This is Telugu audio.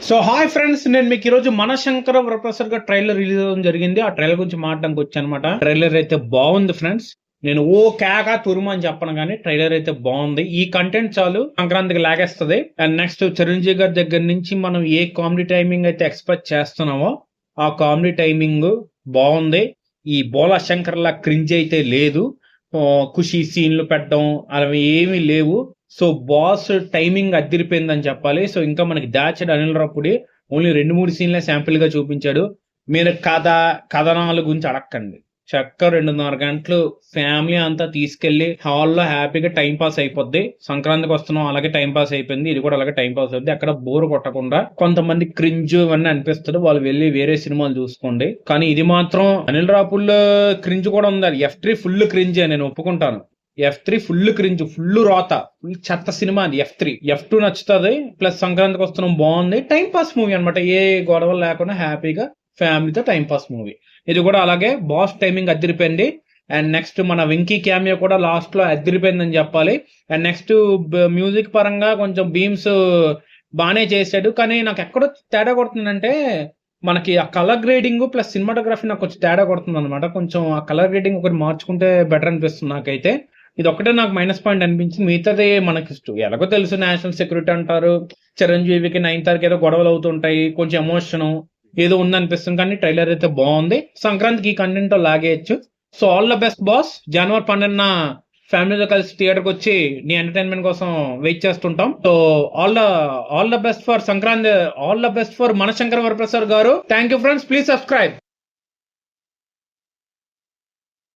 సో హాయ్ ఫ్రెండ్స్, నేను మీకు ఈరోజు మనశంకర వరప్రసాద్ గా ట్రైలర్ రిలీజ్ అవ్వడం జరిగింది. ఆ ట్రైలర్ గురించి మాట్లాడడానికి వచ్చాను అనమాట. ట్రైలర్ అయితే బాగుంది ఫ్రెండ్స్. నేను ఓ కేక తురుము అని చెప్పను కానీ ట్రైలర్ అయితే బాగుంది. ఈ కంటెంట్ చాలు సంక్రాంతికి లాగేస్తుంది. అండ్ నెక్స్ట్ చిరంజీవి గారి దగ్గర నుంచి మనం ఏ కామెడీ టైమింగ్ అయితే ఎక్స్పెక్ట్ చేస్తున్నామో ఆ కామెడీ టైమింగ్ బాగుంది. ఈ బోలా శంకర్ లా క్రింజ్ అయితే లేదు. ఖుషి సీన్లు పెట్టడం అవి ఏమీ లేవు. సో బాస్ టైమింగ్ అదిరిపోయిందని చెప్పాలి. సో ఇంకా మనకి దాచడ్ అనిల్ రాపుడి ఓన్లీ 2-3 సీన్లే శాంపిల్ గా చూపించాడు. మీరు కథనాల గురించి అడక్కండి. చక్క 2.5 గంటలు ఫ్యామిలీ అంతా తీసుకెళ్లి హాల్లో హ్యాపీగా టైం పాస్ అయిపోద్ది. సంక్రాంతికి వస్తున్నాం, అలాగే టైం పాస్ అయిపోయింది. ఇది కూడా అలాగే టైం పాస్ అవుద్ది. అక్కడ బోర్ కొట్టకుండా కొంతమంది క్రింజ్ ఇవన్నీ అనిపిస్తుంది, వాళ్ళు వెళ్ళి వేరే సినిమాలు చూసుకోండి. కానీ ఇది మాత్రం అనిల్ రాపుల్ క్రింజ్ కూడా ఉంది. F3 ఫుల్ క్రింజే, నేను ఒప్పుకుంటాను. F3 ఫుల్ క్రింజ్, ఫుల్ రోత, ఫుల్ చెత్త సినిమా అది F3. F2 నచ్చుతుంది. ప్లస్ సంక్రాంతికి వస్తున్నాం బాగుంది. టైం పాస్ మూవీ అనమాట, ఏ గొడవలు లేకుండా హ్యాపీగా ఫ్యామిలీతో టైం పాస్ మూవీ. ఇది కూడా అలాగే బాస్ టైమింగ్ అదిరిపోయింది. అండ్ నెక్స్ట్ మన వెంకీ క్యామియో కూడా లాస్ట్ లో అదిరిపోయిందని చెప్పాలి. అండ్ నెక్స్ట్ మ్యూజిక్ పరంగా కొంచెం బీమ్స్ బాగానే చేశాడు. కానీ నాకు ఎక్కడో తేడా కొడుతుందంటే మనకి ఆ కలర్ గ్రేడింగ్ ప్లస్ సినిమాటోగ్రఫీ నాకు కొంచెం తేడా కొడుతుంది అనమాట. కొంచెం ఆ కలర్ గ్రేడింగ్ ఒకటి మార్చుకుంటే బెటర్ అనిపిస్తుంది నాకైతే. ఇది ఒక్కటే నాకు మైనస్ పాయింట్ అనిపించింది. మిగతాది మనకి ఎలాగో తెలుసు, నేషనల్ సెక్యూరిటీ అంటారు, చిరంజీవికి 9th ఏదో గొడవలు అవుతుంటాయి, కొంచెం ఎమోషన్ ఏదో ఉందనిపిస్తుంది. కానీ ట్రైలర్ అయితే బాగుంది. సంక్రాంతికి ఈ కంటెంట్ లాగేయచ్చు. So all the best boss. జనవరి 12న ఫ్యామిలీతో కలిసి థియేటర్కి వచ్చి నీ ఎంటర్టైన్మెంట్ కోసం వెయిట్ చేస్తుంటాం. So all the best for Sankranti, all the best for Manashankara Varaprasad garu. Thank you friends, please subscribe.